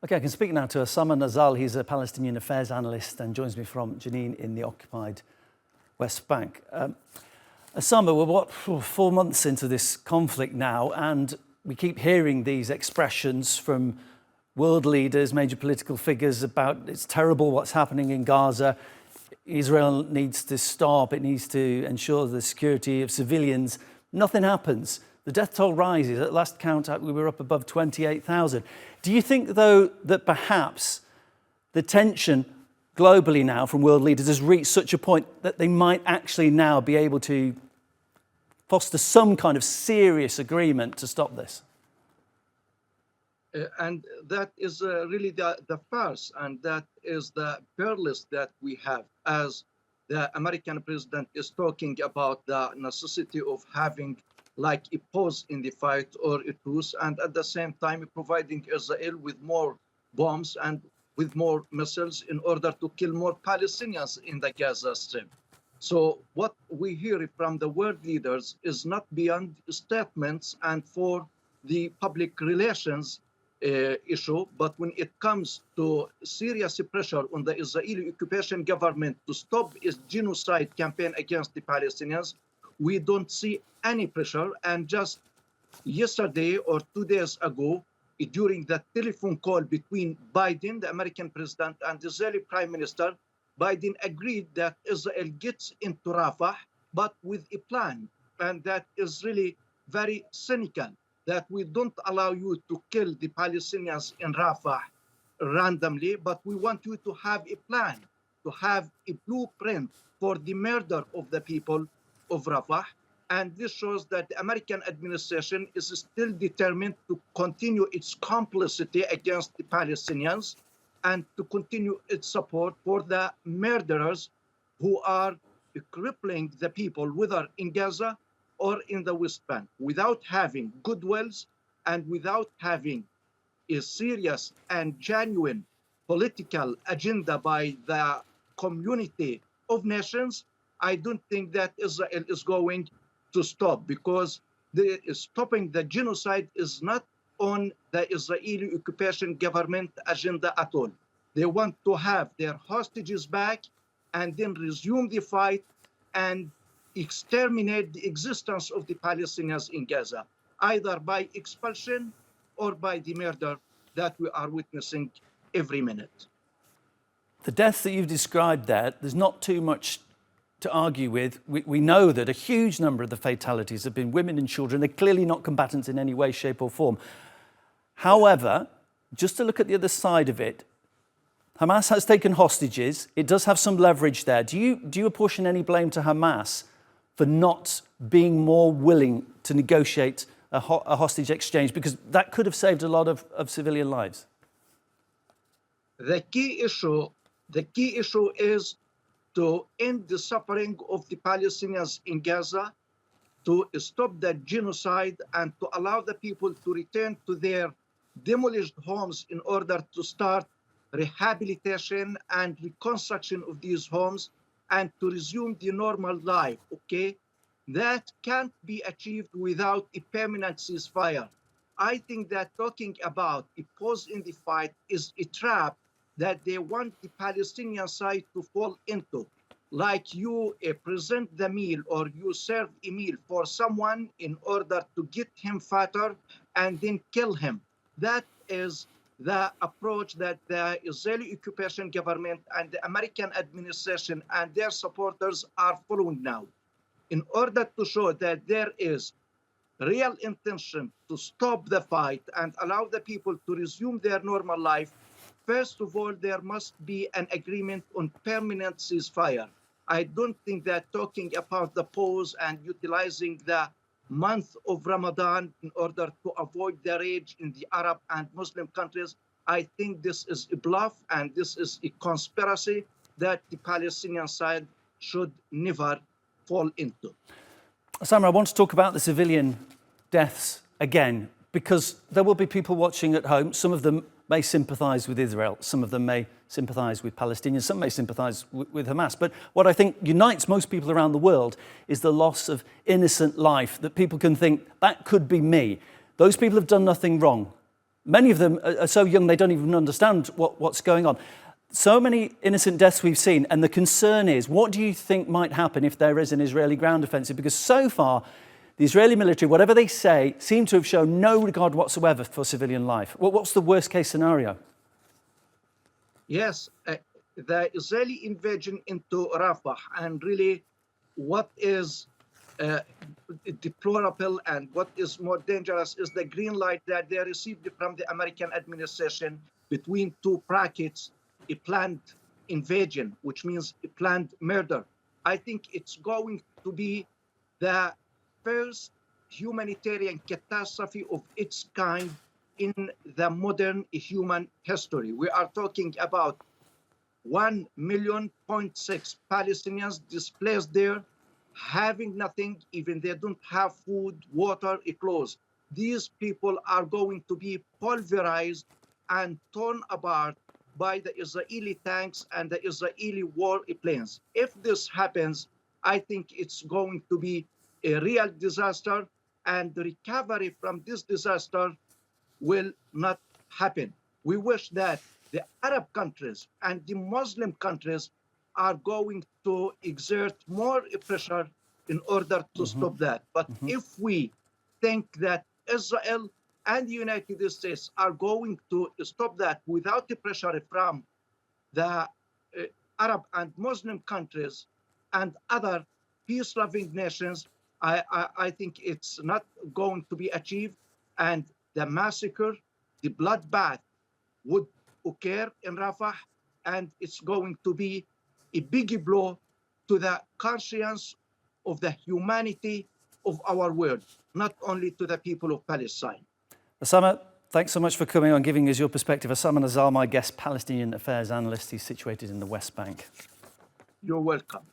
Okay, I can speak now to Osama Nazzal. He's a Palestinian affairs analyst and joins me from Jenin in the occupied West Bank. Osama, we're 4 months into this conflict now, and we keep hearing these expressions from world leaders, major political figures about it's terrible what's happening in Gaza. Israel needs to stop. It needs to ensure the security of civilians. Nothing happens. The death toll rises. At last count, we were up above 28,000. Do you think, though, that perhaps the tension globally now from world leaders has reached such a point that they might actually now be able to foster some kind of serious agreement to stop this? And that is really the farce, and that is the perilous that we have, as the American president is talking about the necessity of having like a pause in the fight or a truce, and at the same time providing Israel with more bombs and with more missiles in order to kill more Palestinians in the Gaza Strip. So what we hear from the world leaders is not beyond statements and for the public relations issue, but when it comes to serious pressure on the Israeli occupation government to stop its genocide campaign against the Palestinians, we don't see any pressure. And just yesterday or 2 days ago, during the telephone call between Biden, the American president, and the Israeli prime minister, Biden agreed that Israel gets into Rafah, but with a plan. And that is really very cynical, that we don't allow you to kill the Palestinians in Rafah randomly, but we want you to have a plan, to have a blueprint for the murder of the people of Rafah. And this shows that the American administration is still determined to continue its complicity against the Palestinians and to continue its support for the murderers who are crippling the people, whether in Gaza or in the West Bank, without having goodwills and without having a serious and genuine political agenda by the community of nations. I don't think that Israel is going to stop, because stopping the genocide is not on the Israeli occupation government agenda at all. They want to have their hostages back and then resume the fight and exterminate the existence of the Palestinians in Gaza, either by expulsion or by the murder that we are witnessing every minute. The deaths that you've described there, there's not too much to argue with. We know that a huge number of the fatalities have been women and children. They're clearly not combatants in any way, shape or form. However, just to look at the other side of it, Hamas has taken hostages. It does have some leverage there. Do you apportion any blame to Hamas for not being more willing to negotiate a hostage exchange? Because that could have saved a lot of civilian lives. The key issue is to end the suffering of the Palestinians in Gaza, to stop the genocide, and to allow the people to return to their demolished homes in order to start rehabilitation and reconstruction of these homes and to resume the normal life, okay? That can't be achieved without a permanent ceasefire. I think that talking about a pause in the fight is a trap that they want the Palestinian side to fall into. Like you present the meal or you serve a meal for someone in order to get him fatter and then kill him. That is the approach that the Israeli occupation government and the American administration and their supporters are following now. In order to show that there is real intention to stop the fight and allow the people to resume their normal life, first of all, there must be an agreement on permanent ceasefire. I don't think that talking about the pause and utilizing the month of Ramadan in order to avoid the rage in the Arab and Muslim countries, I think this is a bluff and this is a conspiracy that the Palestinian side should never fall into. Osama, I want to talk about the civilian deaths again, because there will be people watching at home. Some of them may sympathise with Israel, some of them may sympathise with Palestinians, some may sympathise with Hamas. But what I think unites most people around the world is the loss of innocent life, that people can think, that could be me. Those people have done nothing wrong. Many of them are so young they don't even understand what's going on. So many innocent deaths we've seen, and the concern is, what do you think might happen if there is an Israeli ground offensive? Because so far, the Israeli military, whatever they say, seem to have shown no regard whatsoever for civilian life. What's the worst case scenario? Yes, the Israeli invasion into Rafah, and really what is deplorable and what is more dangerous is the green light that they received from the American administration between two brackets, a planned invasion, which means a planned murder. I think it's going to be the first humanitarian catastrophe of its kind in the modern human history. We are talking about 1.6 million Palestinians displaced there, having nothing, even they don't have food, water, clothes. These people are going to be pulverized and torn apart by the Israeli tanks and the Israeli war planes. If this happens, I think it's going to be a real disaster, and the recovery from this disaster will not happen. We wish that the Arab countries and the Muslim countries are going to exert more pressure in order to stop that. But if we think that Israel and the United States are going to stop that without the pressure from the Arab and Muslim countries and other peace-loving nations, I think it's not going to be achieved, and the massacre, the bloodbath would occur in Rafah, and it's going to be a big blow to the conscience of the humanity of our world, not only to the people of Palestine. Osama, thanks so much for coming on, giving us your perspective. Osama Nazzal, my guest, Palestinian affairs analyst. He's situated in the West Bank. You're welcome.